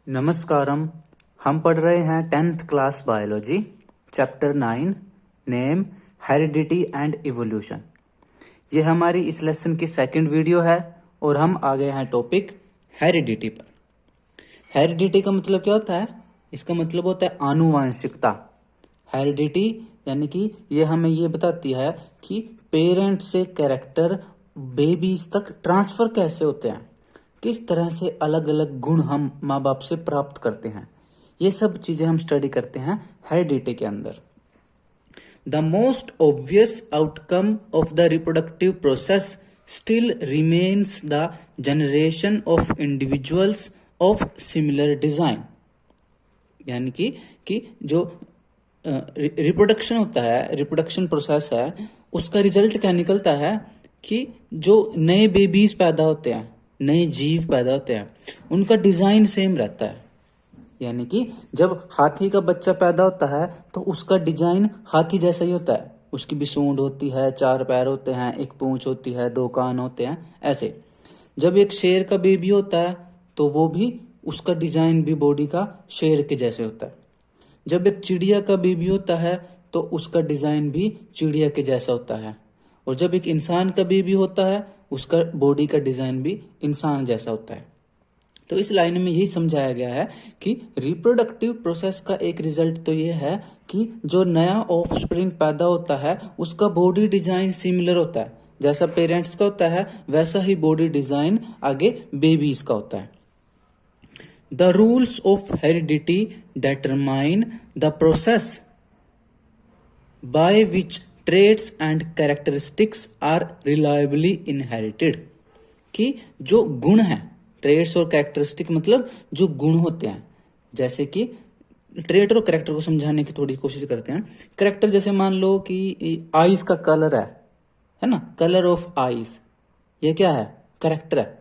नमस्कारम। हम पढ़ रहे हैं 10th class biology chapter 9 name heredity and evolution. ये हमारी इस लेसन की सेकंड वीडियो है और हम आ गए हैं टॉपिक हेरिडिटी पर। हेरिडिटी का मतलब क्या होता है? इसका मतलब होता है आनुवांशिकता। हेरिडिटी यानी कि ये हमें ये बताती है कि पेरेंट से कैरेक्टर बेबीज तक ट्रांसफर कैसे होते हैं, किस तरह से अलग अलग गुण हम माँ बाप से प्राप्त करते हैं। ये सब चीजें हम स्टडी करते हैं हेरिडिटी के अंदर। The most obvious outcome of the reproductive process still remains the generation of individuals of similar design. यानी कि जो रिप्रोडक्शन होता है, रिप्रोडक्शन प्रोसेस है, उसका रिजल्ट क्या निकलता है कि जो नए बेबीज पैदा होते हैं, नए जीव पैदा होते हैं, उनका डिजाइन सेम रहता है। यानी कि जब हाथी का बच्चा पैदा होता है तो उसका डिजाइन हाथी जैसा ही होता है। उसकी भी सूंड होती है, 4 पैर होते हैं, एक पूंछ होती है, 2 कान होते हैं, ऐसे। जब एक शेर का बेबी होता है तो वो भी उसका डिजाइन भी बॉडी का शेर के जैसे होता है। जब एक चिड़िया का बेबी होता है तो उसका डिजाइन भी चिड़िया के जैसा होता है। और जब एक इंसान का बेबी होता है उसका बॉडी का डिजाइन भी इंसान जैसा होता है। तो इस लाइन में यही समझाया गया है कि रिप्रोडक्टिव प्रोसेस का एक रिजल्ट तो ये है कि जो नया ऑफस्प्रिंग पैदा होता है उसका बॉडी डिजाइन सिमिलर होता है। जैसा पेरेंट्स का होता है वैसा ही बॉडी डिजाइन आगे बेबीज का होता है। The rules of heredity determine the process by which traits and characteristics are reliably inherited। कि जो गुण है, ट्रेट्स और कैरेक्टरिस्टिक मतलब जो गुण होते हैं, जैसे कि ट्रेट और कैरेक्टर को समझाने की थोड़ी कोशिश करते हैं। कैरेक्टर जैसे मान लो कि आईज का कलर है ना, कलर ऑफ आईज, ये क्या है? कैरेक्टर है।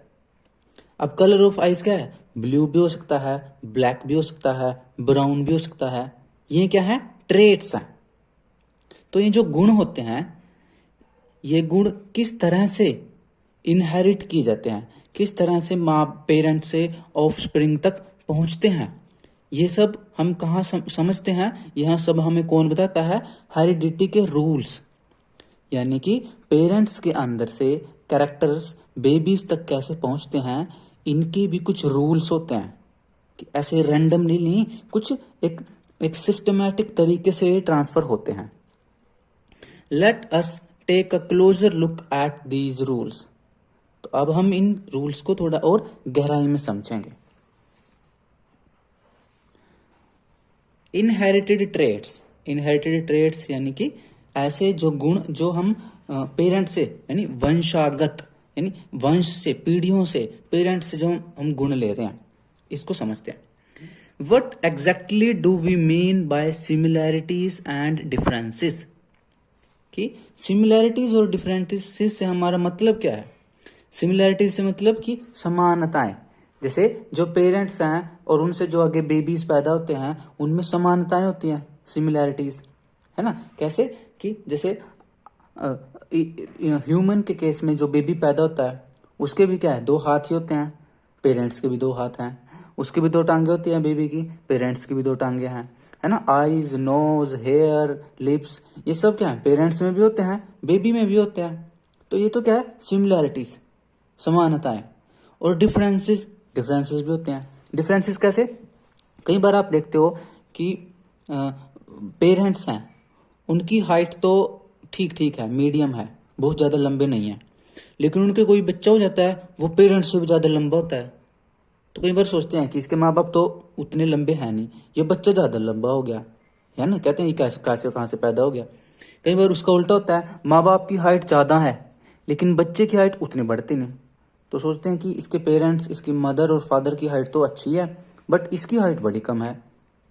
अब कलर ऑफ आईज क्या है? ब्लू भी हो सकता है, ब्लैक भी हो सकता है, ब्राउन भी हो सकता है। ये क्या है? ट्रेट्स हैं। तो ये जो गुण होते हैं, ये गुण किस तरह से इनहेरिट किए जाते हैं, किस तरह से माँ पेरेंट से ऑफस्प्रिंग तक पहुंचते हैं, ये सब हम कहाँ समझते हैं? यह सब हमें कौन बताता है? हेरिडिटी के रूल्स। यानी कि पेरेंट्स के अंदर से कैरेक्टर्स बेबीज तक कैसे पहुंचते हैं, इनके भी कुछ रूल्स होते हैं कि ऐसे रैंडमली नहीं, कुछ एक सिस्टमैटिक तरीके से ट्रांसफर होते हैं। Let us take a closer look at these rules. तो अब हम इन रूल्स को थोड़ा और गहराई में समझेंगे। इनहेरिटेड ट्रेट्स यानी कि ऐसे जो गुण जो हम पेरेंट से यानी वंशागत, यानी वंश से, पीढ़ियों से, पेरेंट से जो हम गुण ले रहे हैं, इसको समझते हैं। What exactly do we mean by similarities and differences? कि सिमिलैरिटीज और डिफरेंसेस से हमारा मतलब क्या है? सिमिलैरिटीज से मतलब कि समानताएं। जैसे जो पेरेंट्स हैं और उनसे जो आगे बेबीज पैदा होते हैं उनमें समानताएं होती हैं, सिमिलैरिटीज, है ना। कैसे कि जैसे ह्यूमन के केस में जो बेबी पैदा होता है उसके भी क्या है? 2 हाथ ही होते हैं। पेरेंट्स के भी 2 हाथ हैं। उसकी भी 2 टांगे होती हैं बेबी की, पेरेंट्स की भी 2 टांगे हैं, है ना। आईज, नोज, हेयर, लिप्स, ये सब क्या है? पेरेंट्स में भी होते हैं, बेबी में भी होते हैं। तो ये तो क्या है? सिमिलैरिटीज, समानताएं। और डिफरेंसेस भी होते हैं। डिफरेंसेस कैसे? कई बार आप देखते हो कि पेरेंट्स हैं, उनकी हाइट तो ठीक ठीक है, मीडियम है, बहुत ज़्यादा लंबे नहीं है, लेकिन उनके कोई बच्चा हो जाता है वो पेरेंट्स से भी ज़्यादा लंबा होता है। तो कई बार सोचते हैं कि इसके माँ बाप तो उतने लंबे हैं नहीं, ये बच्चा ज़्यादा लंबा हो गया, है ना। कहते हैं ये कैसे कैसे कहाँ से पैदा हो गया। कई बार उसका उल्टा होता है, माँ बाप की हाइट ज़्यादा है लेकिन बच्चे की हाइट उतनी बढ़ती नहीं। तो सोचते हैं कि इसके पेरेंट्स, इसकी मदर और फादर की हाइट तो अच्छी है बट इसकी हाइट बड़ी कम है,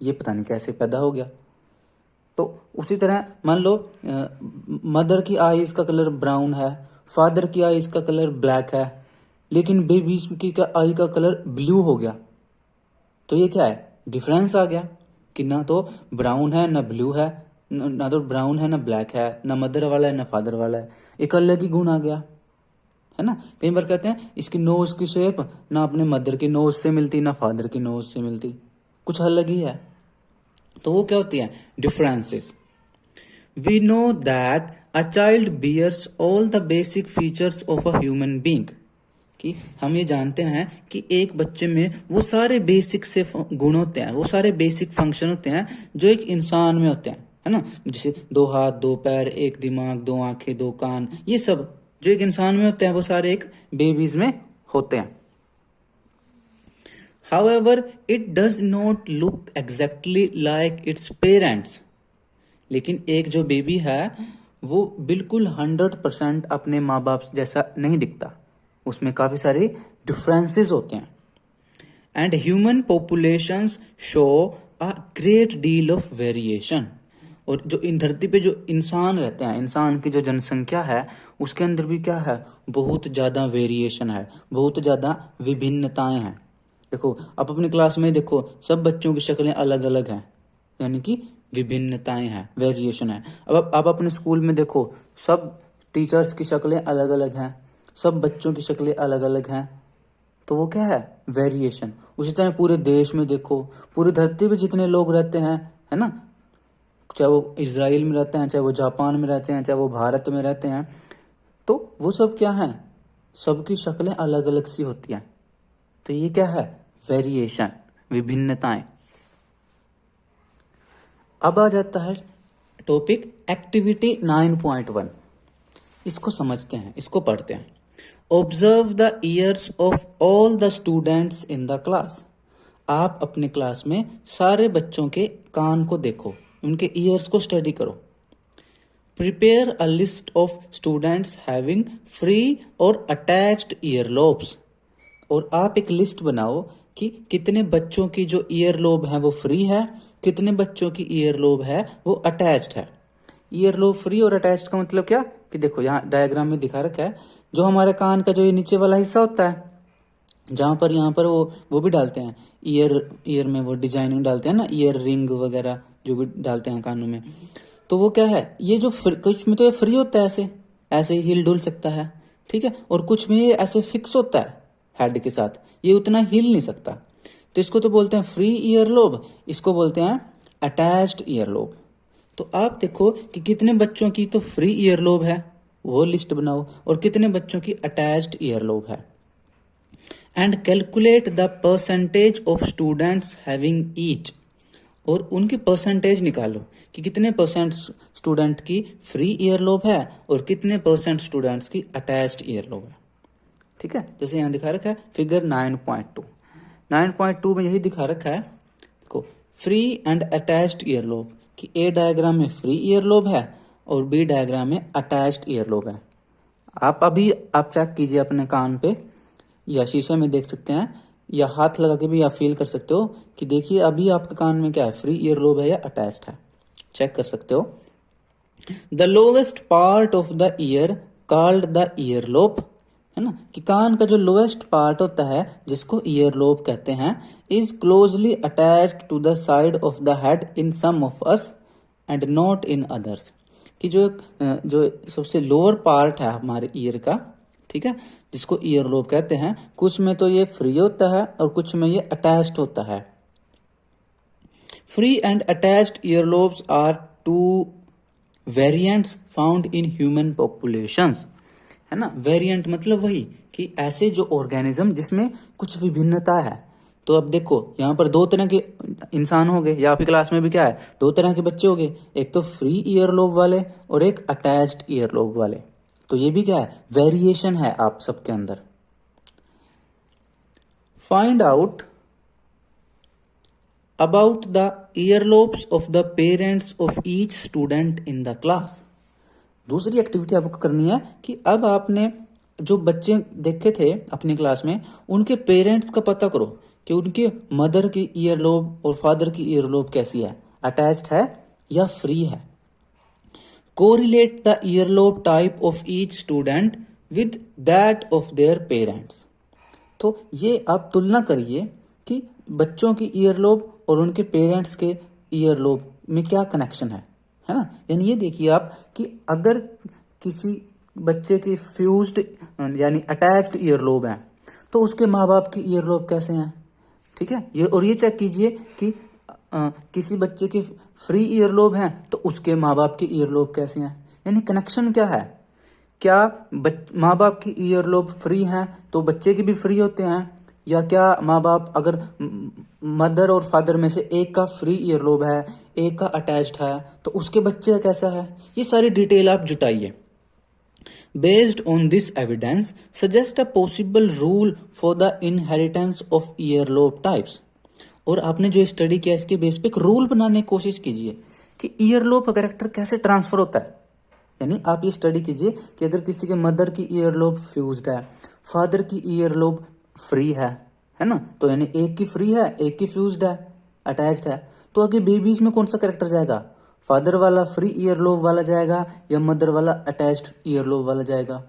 ये पता नहीं कैसे पैदा हो गया। तो उसी तरह मान लो मदर की आईज का कलर ब्राउन है, फादर की आईज का कलर ब्लैक है, लेकिन बेबीज की आई का कलर ब्लू हो गया। तो ये क्या है? डिफरेंस आ गया कि ना तो ब्राउन है ना ब्लू है, ना तो ब्राउन है ना ब्लैक है, ना मदर वाला है ना फादर वाला है, एक अलग ही गुण आ गया, है ना। कई बार कहते हैं इसकी नोज की शेप ना अपने मदर की नोज से मिलती ना फादर की नोज से मिलती, कुछ अलग ही है। तो वो क्या होती है, differences. We know that a child bears all the basic features of a human being, कि हम ये जानते हैं कि एक बच्चे में वो सारे बेसिक से गुण होते हैं, वो सारे बेसिक फंक्शन होते हैं जो एक इंसान में होते हैं, है ना। जैसे 2 हाथ 2 पैर 1 दिमाग 2 आंखें 2 कान, ये सब जो एक इंसान में होते हैं वो सारे एक बेबीज में होते हैं। However, it does not look exactly like its parents. लेकिन एक जो बेबी है वो बिल्कुल 100% अपने माँ बाप जैसा नहीं दिखता, उसमें काफी सारे डिफरेंसेस होते हैं। And human populations show a great deal of variation, और जो इन धरती पे जो इंसान रहते हैं, इंसान की जो जनसंख्या है उसके अंदर भी क्या है, बहुत ज्यादा वेरिएशन है, बहुत ज्यादा विभिन्नताएं हैं। देखो आप अपनी क्लास में देखो, सब बच्चों की शक्लें अलग अलग हैं, यानी कि विभिन्नताएं हैं, वेरिएशन है। अब आप अपने स्कूल में देखो, सब टीचर्स की शक्लें अलग अलग हैं, सब बच्चों की शक्लें अलग अलग हैं, तो वो क्या है, वेरिएशन। उसी तरह पूरे देश में देखो, पूरी धरती पे जितने लोग रहते हैं, है ना, चाहे वो इजराइल में रहते हैं, चाहे वो जापान में रहते हैं, चाहे वो भारत में रहते हैं, तो वो सब क्या है, सबकी शक्लें अलग अलग सी होती हैं। तो ये क्या है, वेरिएशन, विभिन्नताएं। अब आ जाता है टॉपिक एक्टिविटी 9.1। इसको समझते हैं, इसको पढ़ते हैं। Observe the years of all the students in the class. आप अपने क्लास में सारे बच्चों के कान को देखो, उनके ईयर्स को स्टडी करो। Prepare a list of students having free और अटैच्ड ईयर लोब्स। और आप एक लिस्ट बनाओ कि कितने बच्चों की जो ईयर लोब है वो फ्री है, कितने बच्चों की ईयर लोब है वो अटैच्ड है। ईयर लोब फ्री और अटैच्ड का मतलब क्या, कि देखो यहाँ डायग्राम में दिखा रखा है, जो हमारे कान का जो ये नीचे वाला हिस्सा होता है, जहां पर यहाँ पर वो भी डालते हैं ईयर में, वो डिजाइनिंग डालते हैं ना, ईयर रिंग वगैरह जो भी डालते हैं कानों में। तो वो क्या है, ये जो कुछ में तो ये फ्री होता है, ऐसे ऐसे ही हिल डुल सकता है, ठीक है, और कुछ में ये ऐसे फिक्स होता है हेड के साथ, ये उतना हिल नहीं सकता। तो इसको तो बोलते हैं फ्री ईयर लोब, इसको बोलते हैं अटैच्ड ईयर लोब। तो आप देखो कि कितने बच्चों की तो फ्री ईयर लोब है, वो लिस्ट बनाओ, और कितने बच्चों की अटैच्ड ईयर लोब है। And calculate the percentage of students having each. और उनकी परसेंटेज निकालो कि कितने परसेंट स्टूडेंट की फ्री ईयर लोब है और कितने परसेंट स्टूडेंट्स की अटैच्ड ईयर लोब है। ठीक है, जैसे यहाँ दिखा रखा है फिगर 9.2। 9.2 में यही दिखा रखा है, देखो free and attached ear lobe, कि ए डायग्राम में फ्री ईयर लोब है और बी डायग्राम में अटैच्ड ईयर लोब है। आप चेक कीजिए अपने कान पे, या शीशे में देख सकते हैं, या हाथ लगा के भी आप फील कर सकते हो कि देखिए अभी आपके कान में क्या है, फ्री ईयर लोब है या अटैच्ड है, चेक कर सकते हो। The lowest part of the year called the ear lobe, है ना, कि कान का जो लोएस्ट पार्ट होता है जिसको ईयर लोब कहते हैं, is closely attached to the side of the head in some of us and not in others. कि जो सबसे लोअर पार्ट है हमारे ईयर का, ठीक है, जिसको ईयर लोब कहते हैं, कुछ में तो ये फ्री होता है और कुछ में ये अटैच्ड होता है। Free and attached ear lobes are two variants found in human populations, है ना। वेरिएंट मतलब वही कि ऐसे जो ऑर्गेनिज्म जिसमें कुछ विभिन्नता है। तो अब देखो यहाँ पर 2 तरह के इंसान हो गए, या आपकी क्लास में भी क्या है, 2 तरह के बच्चे हो गए, एक तो फ्री ईयर लोब वाले और एक अटैच्ड ईयर लोब वाले। तो ये भी क्या है, वेरिएशन है आप सबके अंदर। Find out about the year lobes of the parents of each student in the class. दूसरी एक्टिविटी आपको करनी है कि अब आपने जो बच्चे देखे थे अपनी क्लास में, उनके पेरेंट्स का पता करो कि उनके मदर की ईयर लोब और फादर की ईयर लोब कैसी है, अटैच्ड है या फ्री है। Correlate the ear lobe type of each student with that of their parents. तो ये आप तुलना करिए कि बच्चों की ईयर लोब और उनके पेरेंट्स के ईयर लोब में क्या कनेक्शन है ना। यानी ये देखिए आप कि अगर किसी बच्चे की फ्यूज्ड यानी अटैच्ड ईयरलोब है, तो उसके माँ बाप की ईयरलोब कैसे हैं? ठीक है, ये और ये चेक कीजिए कि किसी बच्चे के फ्री ईयरलोब हैं तो उसके माँ बाप की ईयरलोब कैसे हैं, यानी कनेक्शन क्या है? क्या माँ बाप की ईयरलोब फ्री हैं तो बच्चे की भी फ्री होते हैं, या क्या माँ बाप अगर मदर और फादर में से एक का फ्री ईयरलोब है, एक का अटैच्ड है, तो उसके बच्चे कैसा है? ये सारी डिटेल आप जुटाइए। Based on this evidence, suggest a possible rule for the inheritance of earlobe types. और आपने जो स्टडी किया इसके बेस पे एक रूल बनाने की कोशिश कीजिए कि ईयरलोब कैरेक्टर कैसे ट्रांसफर होता है। यानी आप ये स्टडी कीजिए कि अगर किसी के मदर की ईयरलोब फ्यूज्ड है, फादर की ईयरलोब फ्री है ना, तो यानी एक की फ्री है, एक की फ्यूज्ड है, अटैच्ड है, तो आगे बेबीज में कौन सा कैरेक्टर जाएगा? फादर वाला फ्री ईयरलोब वाला जाएगा या मदर वाला अटैच्ड ईयरलोब वाला जाएगा?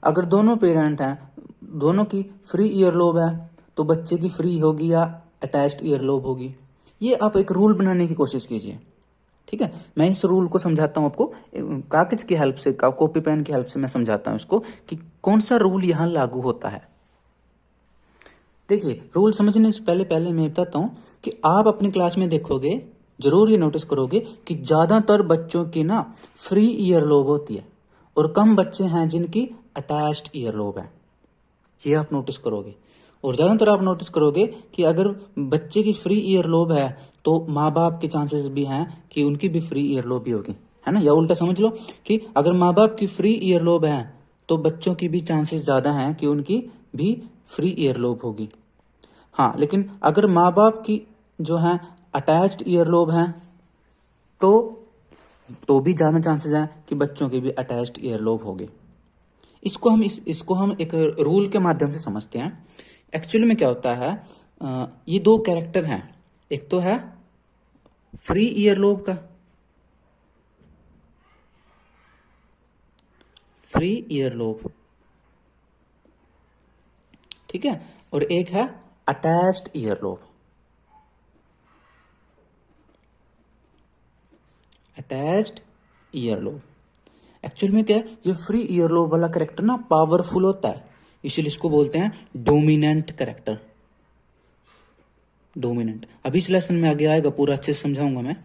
अगर दोनों पेरेंट हैं, दोनों की फ्री ईयरलोब है, तो बच्चे की फ्री होगी या अटैच्ड ईयरलोब होगी? ये आप एक रूल बनाने की कोशिश कीजिए। ठीक है, मैं इस रूल को समझाता हूँ आपको, कागज की हेल्प से, कॉपी पेन की हेल्प से मैं समझाता हूँ इसको कि कौन सा रूल यहाँ लागू होता है। देखिए, रूल समझने से पहले पहले मैं बताता हूँ कि आप अपनी क्लास में देखोगे, जरूर ये नोटिस करोगे कि ज्यादातर बच्चों की ना फ्री ईयरलोब होती है और कम बच्चे हैं जिनकी अटैच्ड ईयरलोब है। ये आप नोटिस करोगे। और ज्यादातर आप नोटिस करोगे कि अगर बच्चे की फ्री ईयरलोब है तो माँ बाप के चांसेस भी हैं कि उनकी भी फ्री ईयरलोब भी होगी, है ना। या उल्टा समझ लो कि अगर माँ बाप की फ्री ईयरलोब है तो बच्चों की भी चांसेस ज्यादा हैं कि उनकी भी फ्री ईयरलोब होगी। हाँ, लेकिन अगर माँ बाप की जो है अटैच्ड ईयरलोब है तो भी ज्यादा चांसेस हैं कि बच्चों की भी अटैच्ड ईयरलोब होगी। इसको हम एक रूल के माध्यम से समझते हैं। एक्चुअली में क्या होता है, ये दो कैरेक्टर हैं, एक तो है फ्री ईयरलोब का, फ्री ईयरलोब, ठीक है, और एक है attached earlobe, attached earlobe. Actual में क्या है, ये फ्री ईयरलोब वाला कैरेक्टर ना पावरफुल होता है, इसलिए इसको बोलते हैं डोमिनेंट कैरेक्टर, डोमिनेंट। अभी इस लेसन में आगे आएगा, पूरा अच्छे से समझाऊंगा मैं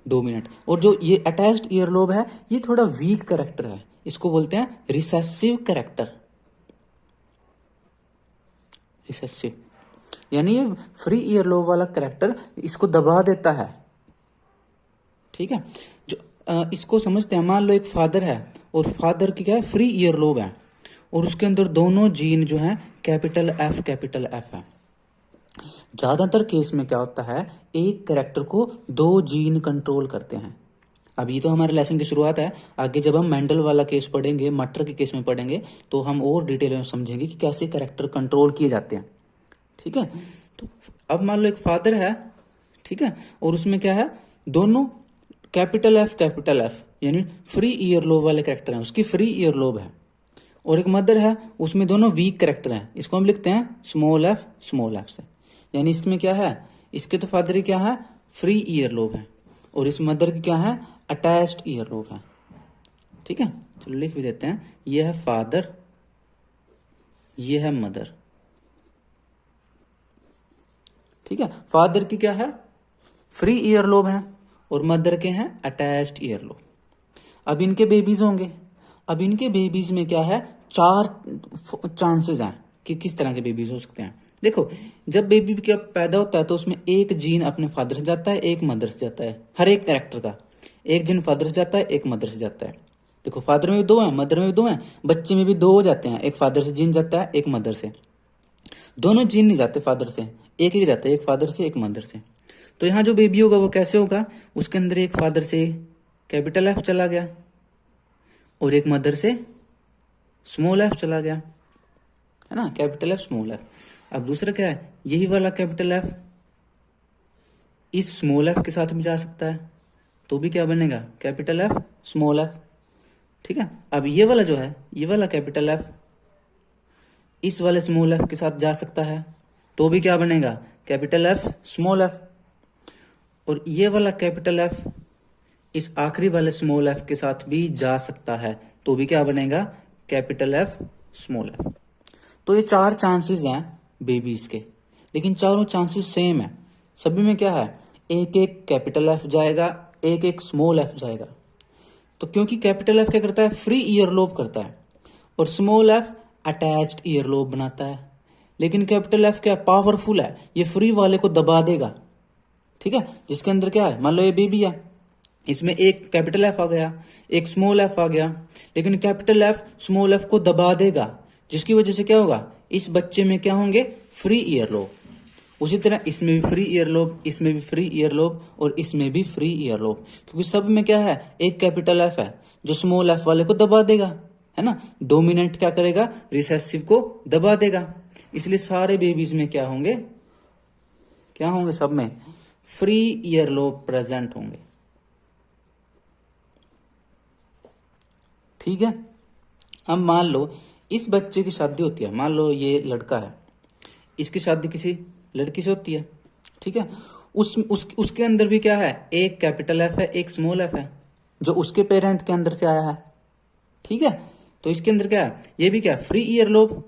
डोमिनेंट। और जो ये अटैच्ड ईयरलोब है ये थोड़ा वीक कैरेक्टर है, इसको बोलते हैं रिसेसिव कैरेक्टर, रिसेसिव, यानी ये फ्री ईयरलोब वाला कैरेक्टर इसको दबा देता है। ठीक है, जो इसको समझते हैं, मान लो एक फादर है और फादर की क्या है, फ्री ईयरलोब है और उसके अंदर दोनों जीन जो है कैपिटल एफ है। ज्यादातर केस में क्या होता है, एक कैरेक्टर को दो जीन कंट्रोल करते हैं। अब ये तो हमारे लेसन की शुरुआत है, आगे जब हम मेंडल वाला केस पढ़ेंगे, मटर के केस में पढ़ेंगे, तो हम और डिटेल में समझेंगे कि कैसे कैरेक्टर कंट्रोल किए जाते हैं। ठीक है, तो अब मान लो एक फादर है, ठीक है, और उसमें क्या है, दोनों कैपिटल एफ यानी फ्री ईयरलोब वाले कैरेक्टर हैं, उसकी फ्री ईयरलोब है। और एक मदर है, उसमें दोनों वीक कैरेक्टर हैं, इसको हम लिखते हैं स्मॉल एफ से। यानी इसमें क्या है, इसके तो फादर की क्या है, फ्री ईयरलोब है, और इस मदर की क्या है, अटैच्ड ईयरलोब है। ठीक है, चलो लिख भी देते हैं, ये है फादर, ये है मदर। ठीक है, फादर की क्या है, फ्री ईयरलोब है और मदर के हैं अटैच्ड ईयरलोब। अब इनके बेबीज होंगे, अब इनके बेबीज में क्या है, चार चांसेस हैं कि किस तरह के बेबीज हो सकते हैं। देखो, जब बेबी क्या पैदा होता है तो उसमें एक जीन अपने फादर से जाता है, एक मदर से जाता है, हर एक कैरेक्टर का एक जीन फादर से जाता है, एक मदर से जाता है। देखो, फादर में भी दो हैं, मदर में भी दो हैं, बच्चे में भी दो हो जाते हैं, एक फादर से जीन जाता है, एक मदर से। दोनों जीन नहीं जाते फादर से, एक ही जाता है, एक फादर से एक मदर से। तो यहाँ जो बेबी होगा वो कैसे होगा, उसके अंदर एक फादर से कैपिटल एफ चला गया और एक मदर से स्मॉल एफ चला गया, है ना, कैपिटल एफ स्मॉल एफ। अब दूसरा क्या है, यही वाला कैपिटल एफ इस स्मॉल एफ के साथ भी जा सकता है, तो भी क्या बनेगा, कैपिटल एफ स्मॉल एफ। ठीक है, अब ये वाला जो है, ये वाला कैपिटल एफ इस वाले स्मॉल एफ के साथ जा सकता है, तो भी क्या बनेगा, कैपिटल एफ स्मॉल एफ। और ये वाला कैपिटल एफ इस आखिरी वाले स्मॉल एफ के साथ भी जा सकता है, तो भी क्या बनेगा, कैपिटल एफ स्मॉल एफ। तो ये 4 चांसेस हैं बेबीज के, लेकिन चारों चांसेस सेम है। सभी में क्या है, एक एक कैपिटल एफ जाएगा, एक एक स्मॉल एफ जाएगा। तो क्योंकि कैपिटल एफ क्या करता है, फ्री ईयरलोब करता है, और स्मॉल एफ अटैच्ड ईयरलोब बनाता है। लेकिन कैपिटल एफ क्या पावरफुल है, ये फ्री वाले को दबा देगा। ठीक है, जिसके अंदर क्या है, मान लो ये बेबी है, इसमें एक कैपिटल एफ आ गया, एक स्मॉल एफ आ गया, लेकिन कैपिटल एफ स्मॉल एफ को दबा देगा, जिसकी वजह से क्या होगा, इस बच्चे में क्या होंगे, फ्री ईयरलोब। उसी तरह इसमें भी फ्री ईयरलोब, इसमें भी फ्री ईयरलोब, और इसमें भी फ्री ईयरलोब, क्योंकि सब में क्या है, एक कैपिटल एफ है जो स्मॉल एफ वाले को दबा देगा, है ना। डोमिनेंट क्या करेगा, रिसेसिव को दबा देगा। इसलिए सारे बेबीज में क्या होंगे, क्या होंगे, सब में फ्री ईयरलोब प्रेजेंट होंगे। ठीक है। अब मान लो इस बच्चे की शादी होती है, मान लो ये लड़का है, इसकी शादी किसी लड़की से होती है। ठीक है, उसके अंदर भी क्या है, एक कैपिटल एफ है, एक स्मॉल एफ है, जो उसके पेरेंट के अंदर से आया है। ठीक है, तो इसके अंदर क्या है, ये भी क्या, फ्री ईयरलोब,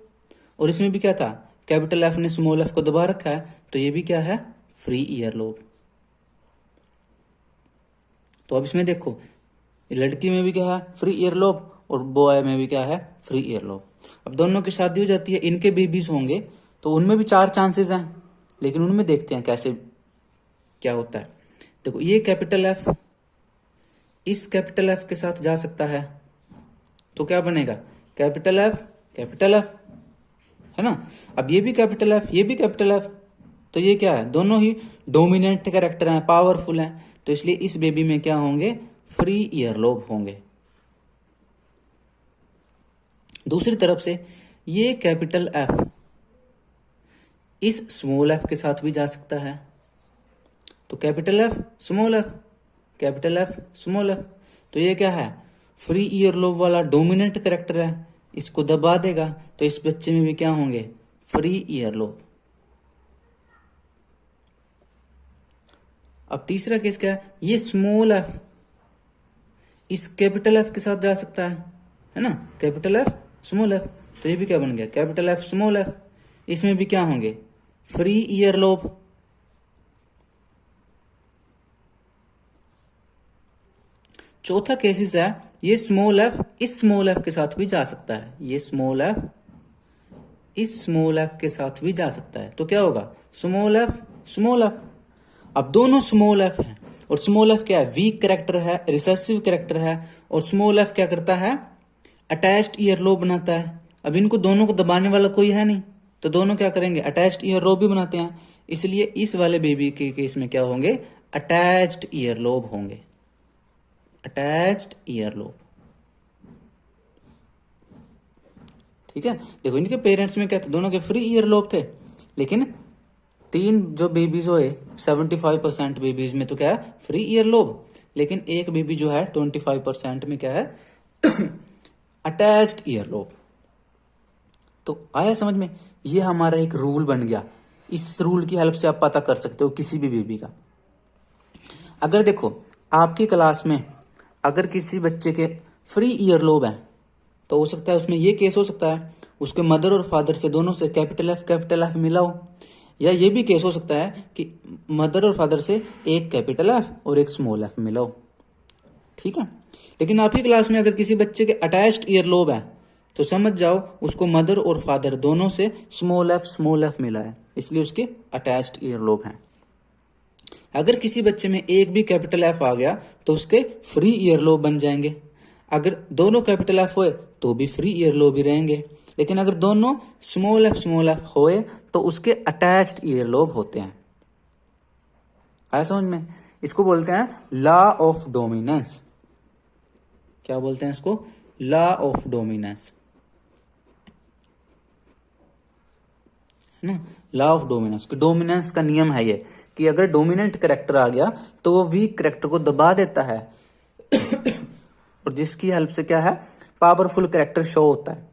और इसमें भी क्या था, कैपिटल एफ ने स्मॉल एफ को दबा रखा है, तो ये भी क्या है, फ्री ईयरलोब। तो अब इसमें देखो, लड़की में भी क्या है, फ्री ईयरलोब, और बॉय में भी क्या है, फ्री ईयरलोब। अब दोनों की शादी हो जाती है, इनके बेबीज होंगे, तो उनमें भी 4 चांसेस हैं, लेकिन उनमें देखते हैं कैसे क्या होता है। देखो ये कैपिटल एफ इस कैपिटल एफ के साथ जा सकता है, तो क्या बनेगा, कैपिटल एफ, है ना। अब ये भी कैपिटल एफ, ये भी कैपिटल एफ, तो ये क्या है, दोनों ही डोमिनेंट कैरेक्टर हैं, पावरफुल हैं, तो इसलिए इस बेबी में क्या होंगे, फ्री ईयरलोब होंगे। दूसरी तरफ से ये कैपिटल एफ इस स्मॉल एफ के साथ भी जा सकता है, तो capital F small F, capital F small F, तो ये क्या है, फ्री ईयरलोब वाला डोमिनेंट कैरेक्टर है, इसको दबा देगा, तो इस बच्चे में भी क्या होंगे, फ्री ईयरलोब। अब तीसरा केस क्या है, ये स्मॉल एफ इस कैपिटल एफ के साथ जा सकता है ना, कैपिटल एफ स्मॉल एफ, तो ये भी क्या बन गया, कैपिटल एफ स्मॉल एफ, इसमें भी क्या होंगे, फ्री ईयरलोब। चौथा केसेस है, ये स्मॉल एफ इस स्मॉल एफ के साथ भी जा सकता है, ये स्मॉल एफ इस स्मॉल एफ के साथ भी जा सकता है, तो क्या होगा, स्मॉल एफ स्मॉल एफ। अब दोनों स्मॉल एफ हैं, और स्मॉल एफ क्या है, वीक कैरेक्टर है, रिसेसिव कैरेक्टर है, और स्मॉल एफ क्या करता है, अटैच्ड ईयरलोब बनाता है। अब इनको दोनों को दबाने वाला कोई है नहीं, तो दोनों क्या करेंगे, अटैच्ड ईयरलोब भी बनाते हैं, इसलिए इस वाले बेबी के केस में क्या होंगे, अटैच्ड ईयरलोब होंगे, अटैच्ड ईयरलोब। ठीक है, देखो इनके पेरेंट्स में क्या थे, दोनों के फ्री ईयरलोब थे, लेकिन 3 जो बेबीज हुए 75% बेबीज में तो क्या है, फ्री ईयरलोब, लेकिन एक बेबी जो है 25% में क्या है, अटैच्ड ईयरलोब। तो आया समझ में, ये हमारा एक रूल बन गया। इस रूल की हेल्प से आप पता कर सकते हो किसी भी बेबी का। अगर देखो आपकी क्लास में अगर किसी बच्चे के फ्री ईयरलोब है, तो हो सकता है उसमें ये केस हो सकता है, उसके मदर और फादर से दोनों से कैपिटल एफ मिला हो, या ये भी केस हो सकता है कि मदर और फादर से एक कैपिटल एफ और एक स्मॉल एफ मिला हो। ठीक है, लेकिन आपकी क्लास में अगर किसी बच्चे के अटैच्ड ईयरलोब है, तो समझ जाओ उसको मदर और फादर दोनों से स्मॉल एफ मिला है, इसलिए उसके अटैच्ड ईयरलोब हैं। अगर किसी बच्चे में एक भी कैपिटल एफ आ गया, तो उसके फ्री ईयरलोब बन जाएंगे। अगर दोनों कैपिटल एफ हुए तो भी फ्री ईयरलोब ही रहेंगे, लेकिन अगर दोनों स्मॉल एफ होए तो उसके अटैच्ड ईयरलोब होते हैं। आया समझ में, इसको बोलते हैं लॉ ऑफ डोमिनेंस। क्या बोलते हैं इसको, लॉ ऑफ डोमिनेंस, है ना। लॉ ऑफ डोमिनेंस, डोमिनेंस का नियम है ये कि अगर डोमिनेंट कैरेक्टर आ गया तो वो वीक कैरेक्टर को दबा देता है और जिसकी हेल्प से क्या है, पावरफुल कैरेक्टर शो होता है।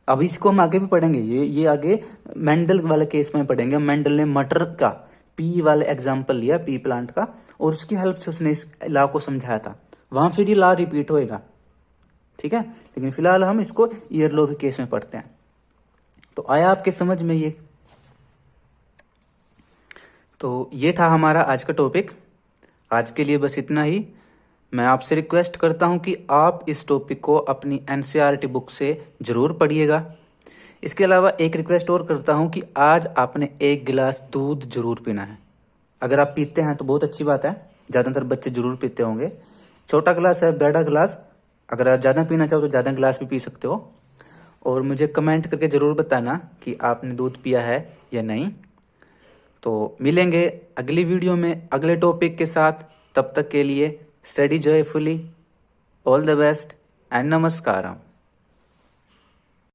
अब इसको हम आगे भी पढ़ेंगे, ये आगे मेंडल वाले केस में पढ़ेंगे। मेंडल ने मटर का पी वाले एग्जाम्पल लिया, पी प्लांट का, और उसकी हेल्प से उसने इस लॉ को समझाया था। वहां फिर ये लॉ रिपीट होएगा, ठीक है। लेकिन फिलहाल हम इसको ईयर लॉ के केस में पढ़ते हैं। तो आया आपके समझ में ये? तो ये था हमारा आज का टॉपिक। आज के लिए बस इतना ही। मैं आपसे रिक्वेस्ट करता हूं कि आप इस टॉपिक को अपनी एनसीईआरटी बुक से जरूर पढ़िएगा। इसके अलावा एक रिक्वेस्ट और करता हूं कि आज आपने 1 गिलास दूध जरूर पीना है। अगर आप पीते हैं तो बहुत अच्छी बात है, ज़्यादातर बच्चे जरूर पीते होंगे। छोटा गिलास है, बड़ा गिलास, अगर आप ज़्यादा पीना चाहो तो ज़्यादा गिलास भी पी सकते हो। और मुझे कमेंट करके ज़रूर बताना कि आपने दूध पिया है या नहीं। तो मिलेंगे अगली वीडियो में अगले टॉपिक के साथ। तब तक के लिए study joyfully, all the best and नमस्कारम।